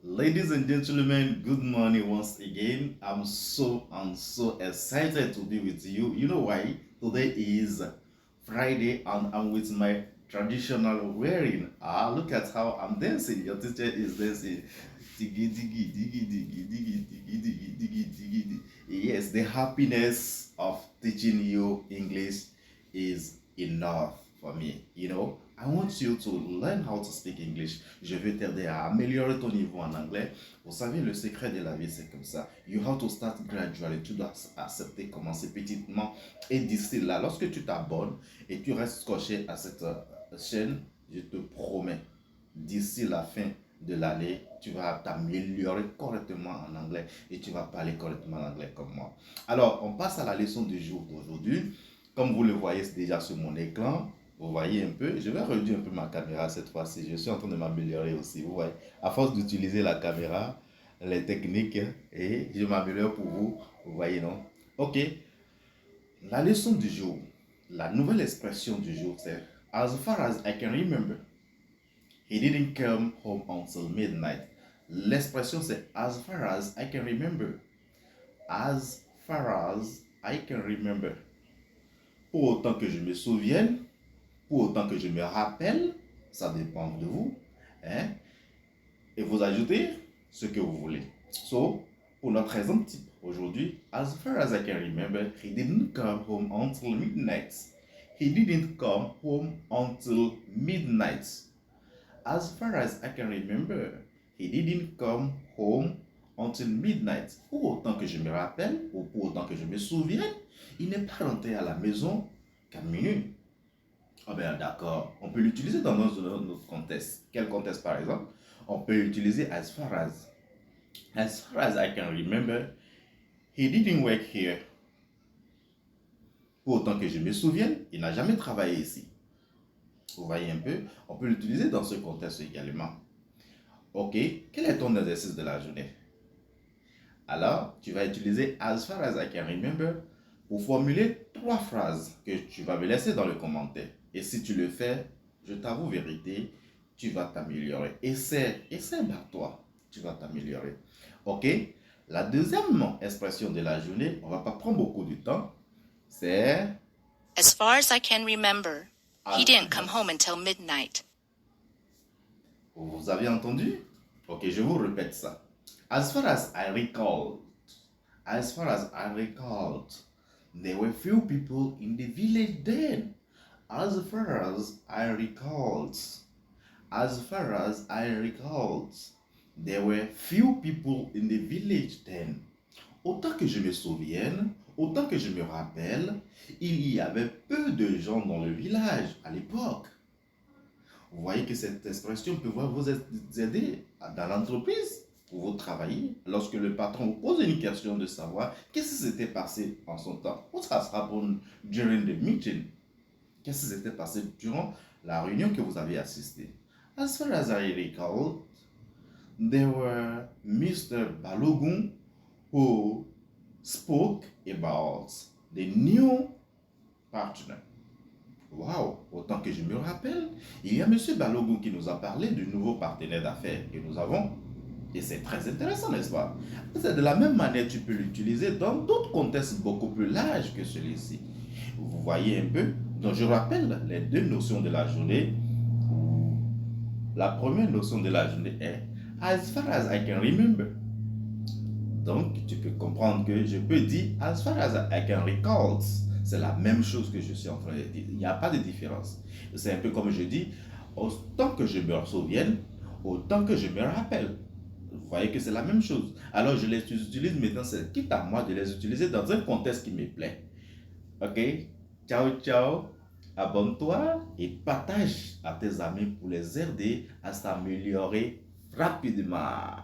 Ladies and gentlemen, good morning once again. I'm so excited to be with you. You know why? Today is Friday and I'm with my traditional wearing. Look at how I'm dancing. Your teacher is dancing. Diggy diggy diggy diggy diggy diggy diggy diggy diggy diggy. Yes, the happiness of teaching you English is enough for me. I want you to learn how to speak English. Je vais t'aider à améliorer ton niveau en anglais. Vous savez, le secret de la vie, c'est comme ça. You have to start gradually. Tu dois accepter, commencer petitement. Et d'ici là, lorsque tu t'abonnes et tu restes scotché à cette chaîne, je te promets, d'ici la fin de l'année, tu vas t'améliorer correctement en anglais et tu vas parler correctement en anglais comme moi. Alors, on passe à la leçon du jour d'aujourd'hui. Comme vous le voyez déjà sur mon écran, vous voyez un peu, je vais réduire un peu ma caméra cette fois-ci. Je suis en train de m'améliorer aussi. Vous voyez, à force d'utiliser la caméra, les techniques, et je m'améliore pour vous. Vous voyez, non? Ok. La leçon du jour, la nouvelle expression du jour, c'est As far as I can remember, he didn't come home until midnight. L'expression c'est As far as I can remember. As far as I can remember. Pour autant que je me souvienne, pour autant que je me rappelle, ça dépend de vous, hein, et vous ajoutez ce que vous voulez. So, pour notre exemple type aujourd'hui, as far as I can remember, he didn't come home until midnight. He didn't come home until midnight. As far as I can remember, he didn't come home until midnight. Pour autant que je me rappelle, ou pour autant que je me souvienne, il n'est pas rentré à la maison qu'à minuit. Ah ben d'accord, on peut l'utiliser dans notre contexte. Quel contexte par exemple? On peut l'utiliser as far as. As far as I can remember, he didn't work here. Pour autant que je me souvienne, il n'a jamais travaillé ici. Vous voyez un peu? On peut l'utiliser dans ce contexte également. Ok, quel est ton exercice de la journée? Alors, tu vas utiliser as far as I can remember pour formuler 3 phrases que tu vas me laisser dans le commentaire. Et si tu le fais, je t'avoue vérité, tu vas t'améliorer. Essaie par toi, tu vas t'améliorer. Ok? La deuxième expression de la journée, on ne va pas prendre beaucoup de temps, c'est As far as I can remember, he didn't come home until midnight. Vous avez entendu? Ok, je vous répète ça. As far as I recalled, there were few people in the village then. As far as I recalled, there were few people in the village then. Autant que je me souvienne, autant que je me rappelle, il y avait peu de gens dans le village à l'époque. Vous voyez que cette expression peut vous aider dans l'entreprise où vous travaillez. Lorsque le patron vous pose une question de savoir qu'est-ce qui s'était passé en son temps. What has happened during the meeting? Qu'est-ce qui s'était passé durant la réunion que vous avez assistée? As far as I recall, there were Mr. Balogun who spoke about the new partner. Waouh, autant que je me rappelle, il y a M. Balogun qui nous a parlé du nouveau partenaire d'affaires que nous avons. Et c'est très intéressant, n'est-ce pas? De la même manière, tu peux l'utiliser dans d'autres contextes beaucoup plus larges que celui-ci. Vous voyez un peu? Donc, je rappelle les deux notions de la journée. La première notion de la journée est As far as I can remember. Donc, tu peux comprendre que je peux dire As far as I can recall. C'est la même chose que je suis en train de dire. Il n'y a pas de différence. C'est un peu comme je dis, autant que je me souvienne, autant que je me rappelle. Vous voyez que c'est la même chose. Alors je les utilise maintenant, c'est quitte à moi de les utiliser dans un contexte qui me plaît. Ok? Ciao, ciao. Abonne-toi et partage à tes amis pour les aider à s'améliorer rapidement.